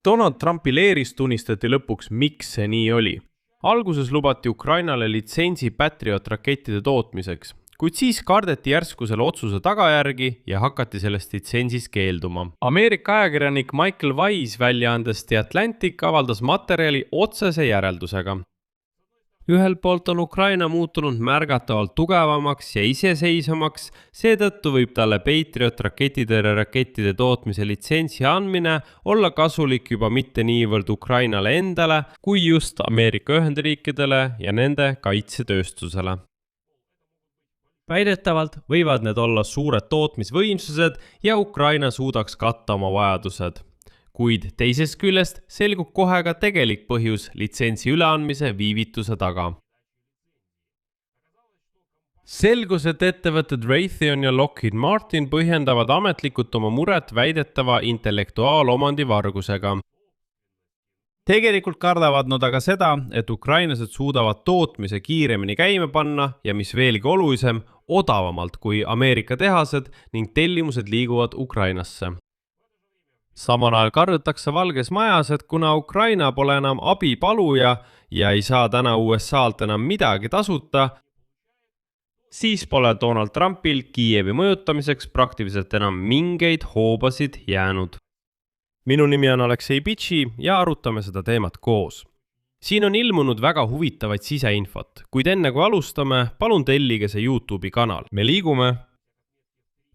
Donald Trumpi leeris tunnistati lõpuks, miks see nii oli. Alguses lubati Ukrainale litsentsi Patriot rakettide tootmiseks, kuid siis kardeti järsku selle otsuse tagajärgi ja hakati sellest litsensist keelduma. Ameerika ajakirjanik Michael Weiss väljaandes The Atlantic avaldas materjali otsese järeldusega. Ühelt poolt on Ukraina muutunud märgatavalt tugevamaks ja iseseisvamaks, seetõttu võib talle Patriot rakettide tootmise litsentsi andmine olla kasulik juba mitte niivõrd Ukrainale endale, kui just Ameerika Ühendriikidele ja nende kaitsetööstusele. Väidetavalt võivad need olla suured tootmisvõimsused ja Ukraina suudaks katta oma vajadused. Kuid teisest küljest selgub kohe ka tegelik põhjus litsentsi üleandmise viivituse taga. Selgus, et ettevõtted Raytheon ja Lockheed Martin põhjendavad ametlikult oma muret väidetava intellektuaalomandi vargusega. Tegelikult kardavad nad aga seda, et ukrainlased suudavad tootmise kiiremini käima panna ja mis veelgi olulisem, odavamalt kui Ameerika tehased ning tellimused liiguvad Ukrainasse. Samal ajal kardetakse Valges Majas, et kuna Ukraina pole enam abipaluja ja ei saa täna USA-lt enam midagi tasuta, siis pole Donald Trumpil Kiievi mõjutamiseks praktiliselt enam mingeid hoobasid jäänud. Minu nimi on Aleksei Pitši ja arutame seda teemat koos. Siin on ilmunud väga huvitavaid siseinfot, kuid enne kui alustame, palun tellige see YouTube'i kanal. Me liigume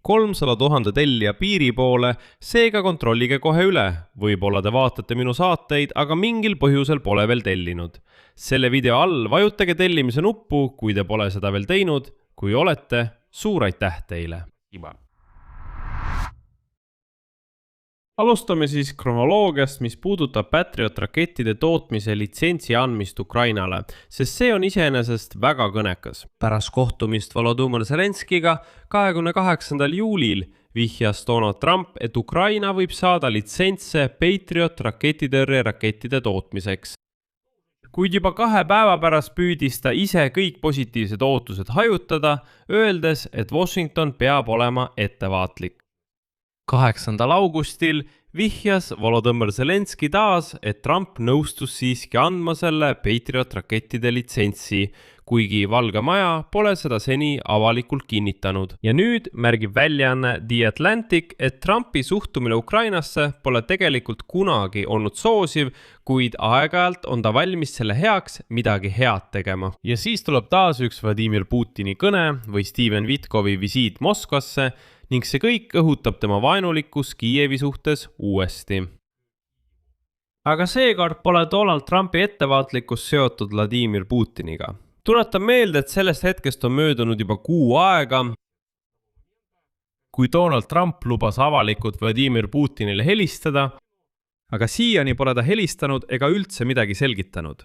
300 000 tellija piiri poole, seega kontrollige kohe üle. Võib-olla te vaatate minu saateid, aga mingil põhjusel pole veel tellinud. Selle video all vajutage tellimise nuppu, kui te pole seda veel teinud. Kui olete, suur aitäh teile! Alustame siis kronoloogiast, mis puudutab Patriot rakettide tootmise litsentsi andmist Ukrainale, sest see on iseenesest väga kõnekas. Pärast kohtumist Volodõmõr Zelenskiga 28. juulil vihjas Donald Trump, et Ukraina võib saada litsentse Patriot rakettide tootmiseks. Kuid juba 2 päeva pärast püüdis ta ise kõik positiivsed ootused hajutada, öeldes, et Washington peab olema ettevaatlik. 8. augustil vihjas Volodõmõr Zelenski taas, et Trump nõustus siiski andma selle Patriot rakettide litsentsi, kuigi Valge Maja pole seda seni avalikult kinnitanud. Ja nüüd märgib väljaanne The Atlantic, et Trumpi suhtumine Ukrainasse pole tegelikult kunagi olnud soosiv, kuid aeg-ajalt on ta valmis selle heaks midagi head tegema. Ja siis tuleb taas üks Vladimir Putini kõne või Steven Witkovi visiit Moskvasse, ning see kõik õhutab tema vaenulikkus Kiievi suhtes uuesti. Aga seekord pole Donald Trumpi ettevaatlikkus seotud Vladimir Putiniga. Tuletan meelde, et sellest hetkest on möödunud juba 6 aega, kui Donald Trump lubas avalikult Vladimir Putinile helistada, aga siiani pole ta helistanud ega üldse midagi selgitanud.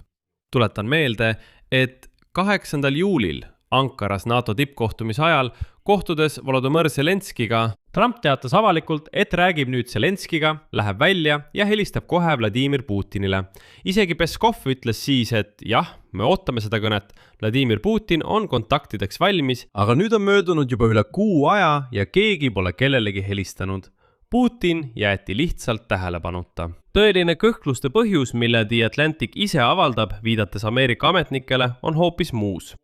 Tuletan meelde, et 8. juulil Ankaras NATO tippkohtumise ajal kohtudes Volodõmõr Zelenskiga, Trump teatas avalikult, et räägib nüüd Zelenskiga, läheb välja ja helistab kohe Vladimir Putinile. Isegi Peskov ütles siis, et jah, me ootame seda kõnet, Vladimir Putin on kontaktideks valmis, aga nüüd on möödunud juba üle 6 aja ja keegi pole kellelegi helistanud. Putin jäeti lihtsalt tähelepanuta. Tõeline kõhkluste põhjus, mille The Atlantic ise avaldab, viidates Ameerika ametnikele, on hoopis muus.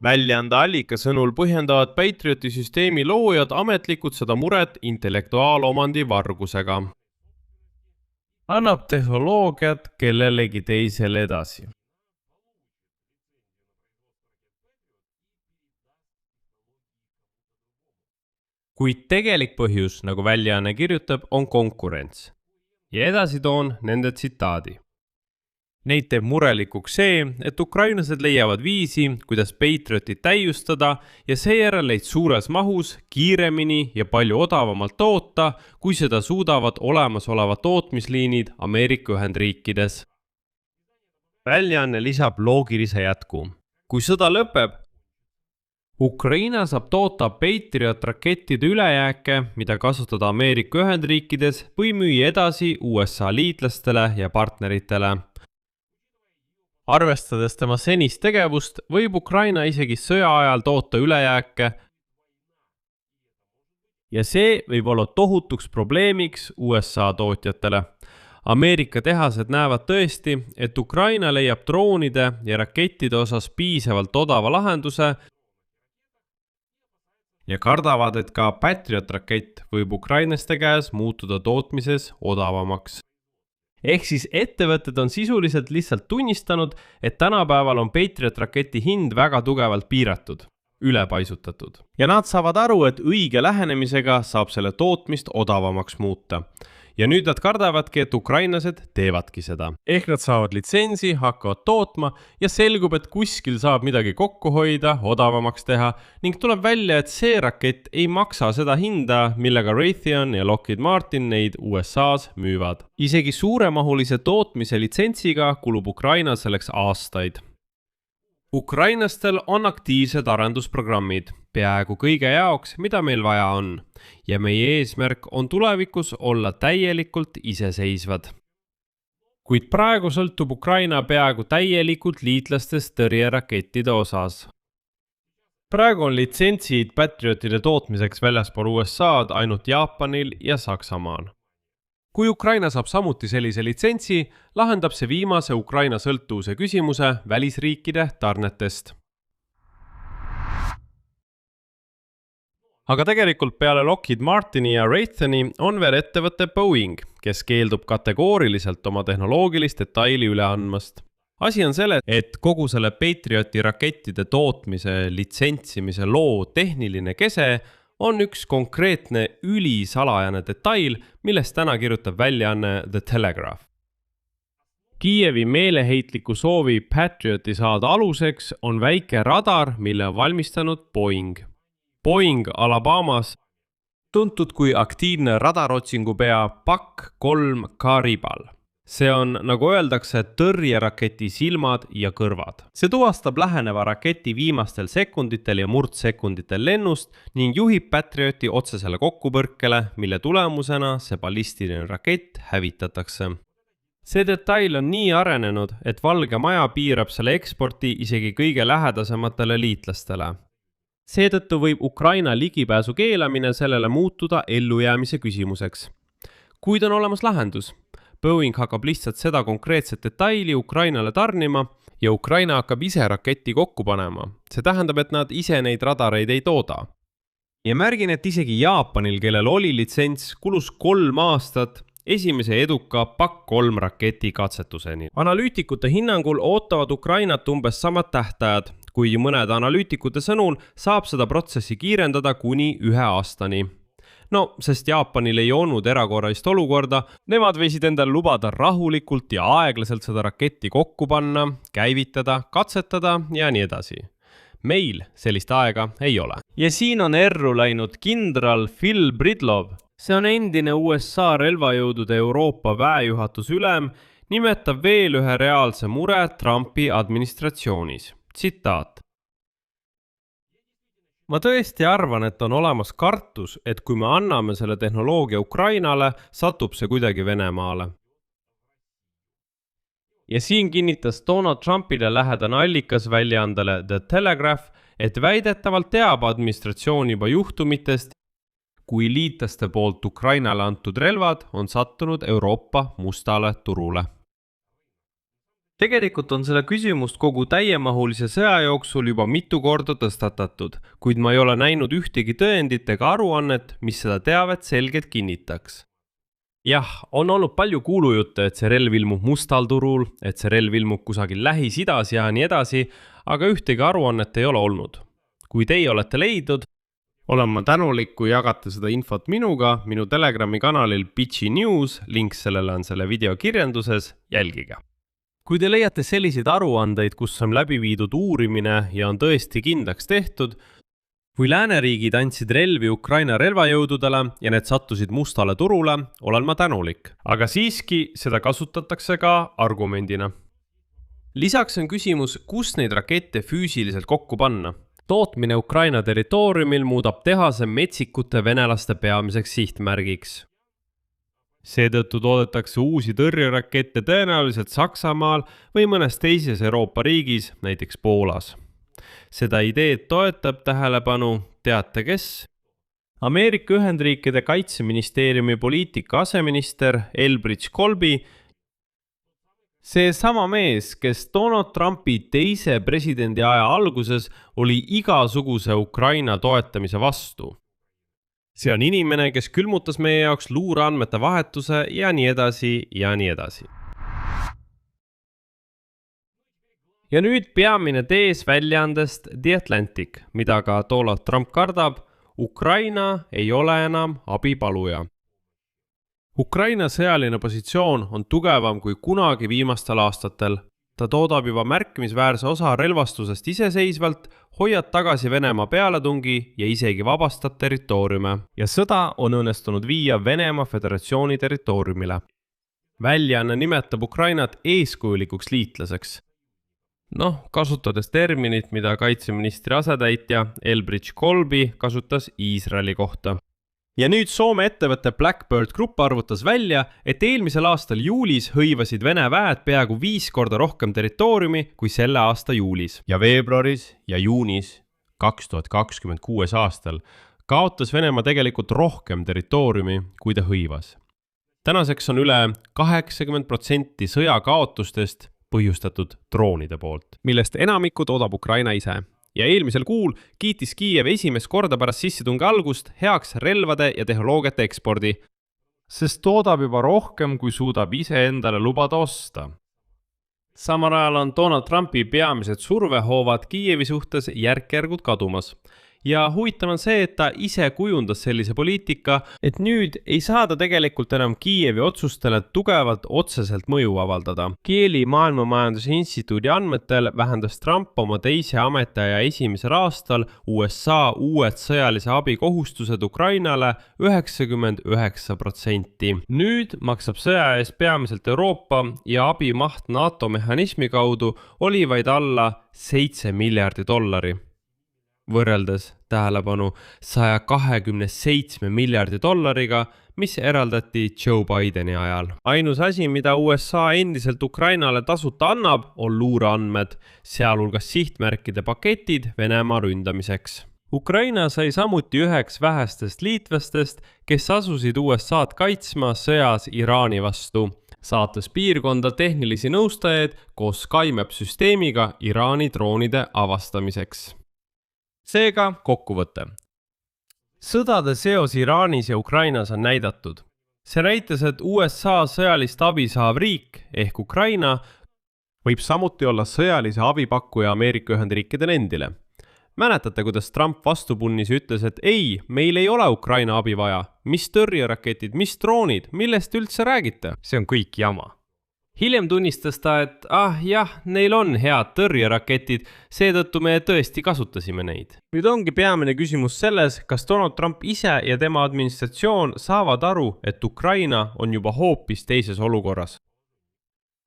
Väljaande allika sõnul põhjendavad Patrioti süsteemi loojad ametlikult seda muret intellektuaalomandi vargusega. Annab tehnoloogiat kellelegi teisele edasi. Kuid tegelik põhjus, nagu väljaanne kirjutab, on konkurents. Ja edasi toon nende tsitaadi. Neid teeb murelikuks see, et ukrainlased leiavad viisi, kuidas Patriotit täiustada ja seejärel neid suures mahus, kiiremini ja palju odavamalt toota, kui seda suudavad olemasolevad tootmisliinid Ameerika Ühendriikides. Väljaanne lisab loogilise jätku. Kui sõda lõpeb, Ukraina saab toota Patriot rakettide ülejääke, mida kasutada Ameerika Ühendriikides või müüa edasi USA liitlastele ja partneritele. Arvestades tema senist tegevust, võib Ukraina isegi sõja ajal toota ülejääke ja see võib olla tohutuks probleemiks USA tootjatele. Ameerika tehased näevad tõesti, et Ukraina leiab droonide ja rakettide osas piisavalt odava lahenduse ja kardavad, et ka Patriot rakett võib ukrainlaste käes muutuda tootmises odavamaks. Ehk siis ettevõtted on sisuliselt lihtsalt tunnistanud, et tänapäeval on Patriot raketi hind väga tugevalt piiratud, ülepaisutatud. Ja nad saavad aru, et õige lähenemisega saab selle tootmist odavamaks muuta. Ja nüüd nad kardavadki, et ukrainlased teevadki seda. Ehk nad saavad litsentsi, hakkavad tootma ja selgub, et kuskil saab midagi kokku hoida, odavamaks teha ning tuleb välja, et see rakett ei maksa seda hinda, millega Raytheon ja Lockheed Martin neid USA's müüvad. Isegi suuremahulise tootmise litsentsiga kulub Ukraina selleks aastaid. Ukrainlastel on aktiivsed arendusprogrammid, peaaegu kõige jaoks, mida meil vaja on, ja meie eesmärk on tulevikus olla täielikult iseseisvad. Kuid praegu sõltub Ukraina peaaegu täielikult liitlastest tõrjerakettide osas. Praegu on litsentsid Patriotide tootmiseks väljaspool USA'd ainult Jaapanil ja Saksamaal. Kui Ukraina saab samuti sellise litsentsi, lahendab see viimase Ukraina sõltuvuse küsimuse välisriikide tarnetest. Aga tegelikult peale Lockheed Martini ja Raytheoni on veel ettevõte Boeing, kes keeldub kategooriliselt oma tehnoloogilist detaili üle andmast. Asi on selle, et kogu selle Patrioti rakettide tootmise litsentsimise loo tehniline kese on üks konkreetne ülisalajane detail, millest täna kirjutab väljaanne The Telegraph. Kiievi meeleheitliku soovi Patrioti saada aluseks on väike radar, mille on valmistanud Boeing. Boeing Alabamas, tuntud kui aktiivne radarotsingupea PAC-3 Caribal. See on, nagu öeldakse, tõrjeraketi silmad ja kõrvad. See tuvastab läheneva raketi viimastel sekunditel ja murdsekunditel lennust ning juhib Patrioti otsesele kokkupõrkele, mille tulemusena see ballistiline rakett hävitatakse. See detail on nii arenenud, et Valge Maja piirab selle eksporti isegi kõige lähedasematele liitlastele. Seetõttu võib Ukraina ligipääsu keelamine sellele muutuda ellujäämise küsimuseks. Kuid on olemas lahendus. Boeing hakkab lihtsalt seda konkreetset detaili Ukrainale tarnima ja Ukraina hakkab ise raketti kokku panema. See tähendab, et nad ise neid radareid ei tooda. Ja märgin, et isegi Jaapanil, kellel oli litsents, kulus 3 aastat esimese eduka PAC-3 raketi katsetuseni. Analüütikute hinnangul ootavad Ukrainat umbes samad tähtajad, kui mõned analüütikute sõnul saab seda protsessi kiirendada kuni 1 aastani. No, sest Jaapanil ei olnud erakorralist olukorda, nemad võisid endale lubada rahulikult ja aeglaselt seda raketti kokku panna, käivitada, katsetada ja nii edasi. Meil sellist aega ei ole. Ja siin on erru läinud kindral Phil Bridlov. See on endine USA relvajõudude Euroopa väejuhatuse ülem, nimetab veel ühe reaalse mure Trumpi administratsioonis. Tsitaat. Ma tõesti arvan, et on olemas kartus, et kui me anname selle tehnoloogia Ukrainale, satub see kuidagi Venemaale. Ja siin kinnitas Donald Trumpile lähedane allikas väljaandele The Telegraph, et väidetavalt teab administratsioon juba juhtumitest, kui liitlaste poolt Ukrainale antud relvad on sattunud Euroopa mustale turule. Tegelikult on selle küsimust kogu täiemahulise sõja jooksul juba mitu korda tõstatatud, kuid ma ei ole näinud ühtegi tõendit ega aruannet, mis seda teavet selgelt kinnitaks. Jah, on olnud palju kuulujutte, et see relv ilmub mustal turul, et see relv ilmub kusagil Lähis-Idas ja nii edasi, aga ühtegi aruannet ei ole olnud. Kui teie olete leidnud, olen ma tänulik, kui jagate seda infot minuga, minu Telegrami kanalil Pitchi News, link sellele on selle video kirjanduses, jälgige. Kui te leiate selliseid aruandeid, kus on läbi viidud uurimine ja on tõesti kindlaks tehtud, kui lääneriigid andsid relvi Ukraina relvajõududele ja need sattusid mustale turule, olen ma tänulik. Aga siiski seda kasutatakse ka argumendina. Lisaks on küsimus, kus neid rakette füüsiliselt kokku panna. Tootmine Ukraina territooriumil muudab tehase metsikute venelaste peamiseks sihtmärgiks. Seetõttu toodetakse uusi tõrjerakette tõenäoliselt Saksamaal või mõnes teises Euroopa riigis, näiteks Poolas. Seda ideed toetab tähelepanu, teate kes? Ameerika Ühendriikide kaitseministeeriumi poliitika aseminister Elbridge Colby, see sama mees, kes Donald Trumpi teise presidendi aja alguses oli igasuguse Ukraina toetamise vastu. See on inimene, kes külmutas meie jaoks luureandmete vahetuse ja nii edasi ja nii edasi. Ja nüüd peamine tees väljaandest The Atlantic, mida ka Donald Trump kardab, Ukraina ei ole enam abipaluja. Ukraina sõjaline positsioon on tugevam kui kunagi viimastel aastatel. Ta toodab juba märkimisväärse osa relvastusest iseseisvalt, hoiab tagasi Venemaa pealetungi ja isegi vabastab territooriume. Ja sõda on õnnestunud viia Venemaa Föderatsiooni territooriumile. Väljaanne nimetab Ukrainat eeskujulikuks liitlaseks. Kasutades terminit, mida kaitseministri asetäitja Elbridge Colby kasutas Iisraeli kohta. Ja nüüd Soome ettevõtte Blackbird Group arvutas välja, et eelmisel aastal juulis hõivasid Vene väed peaaegu 5 korda rohkem territooriumi kui selle aasta juulis. Ja veebruaris ja juunis 2026 aastal kaotas Venemaa tegelikult rohkem territooriumi, kui ta hõivas. Tänaseks on üle 80% sõjakaotustest põhjustatud droonide poolt, millest enamiku toodab Ukraina ise. Ja eelmisel kuul kiitis Kiiev esimest korda pärast sissetungi algust heaks relvade ja tehnoloogiate ekspordi, sest toodab juba rohkem, kui suudab ise endale lubada osta. Samal ajal on Donald Trumpi peamised survehoovad Kiievi suhtes järk-järgult kadumas. Ja huvitav on see, et ta ise kujundas sellise poliitika, et nüüd ei saa ta tegelikult enam Kiievi otsustele tugevalt otseselt mõju avaldada. Kieli maailmamajanduse instituudi andmetel vähendas Trump oma teise ametiaja esimesel aastal USA uued sõjalise abi kohustused Ukrainale 99%. Nüüd maksab sõja eest peamiselt Euroopa ja abi maht NATO mehhanismi kaudu oli vaid alla $7 miljardit. Võrreldes tähelepanu $127 miljardit, mis eraldati Joe Bideni ajal. Ainus asi, mida USA endiselt Ukrainale tasuta annab, on luureandmed, sealhulgas sihtmärkide paketid Venemaa ründamiseks. Ukraina sai samuti üheks vähestest liitlastest, kes asusid USA'd kaitsma sõjas Iraani vastu, saates piirkonda tehnilisi nõustajaid koos Skype-süsteemiga Iraani droonide avastamiseks. Seega kokkuvõte. Sõdade seos Iraanis ja Ukrainas on näidatud. See näitas, et USA sõjalist abi saav riik ehk Ukraina võib samuti olla sõjalise abipakkuja Ameerika Ühendriikidele endile. Mäletate, kuidas Trump vastupunnis ütles, et ei, meil ei ole Ukraina abi vaja. Mis tõrjeraketid, mis droonid, millest üldse räägite? See on kõik jama. Hiljem tunnistas ta, et neil on head tõrjeraketid, seetõttu me tõesti kasutasime neid. Nüüd ongi peamine küsimus selles, kas Donald Trump ise ja tema administratsioon saavad aru, et Ukraina on juba hoopis teises olukorras.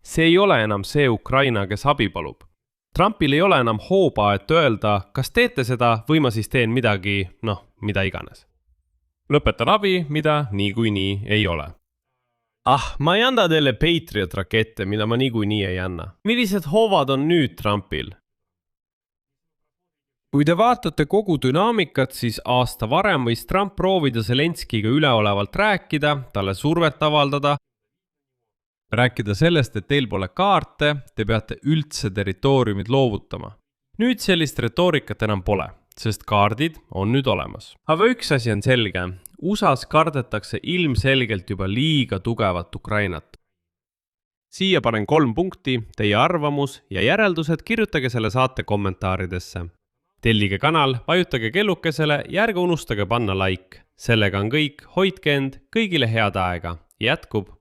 See ei ole enam see Ukraina, kes abi palub. Trumpil ei ole enam hooba, et öelda, kas teete seda või ma siis teen midagi, mida iganes. Lõpetan abi, mida niikuinii ei ole. Ma ei anda teile Patriot rakette, mida ma niikuinii ei anna. Millised hoovad on nüüd Trumpil? Kui te vaatate kogu dünaamikat, siis aasta varem võis Trump proovida Zelenskiga üleolevalt rääkida, talle survet avaldada, rääkida sellest, et teil pole kaarte, te peate üldse territooriumid loovutama. Nüüd sellist retoorikat enam pole, sest kaardid on nüüd olemas. Aga üks asi on selge. USAs kardetakse ilmselgelt juba liiga tugevat Ukrainat. Siia panen 3 punkti, teie arvamus ja järeldused kirjutage selle saate kommentaaridesse. Tellige kanal, vajutage kellukesele ja ärge unustage panna like. Sellega on kõik, hoidke end, kõigile head aega. Jätkub!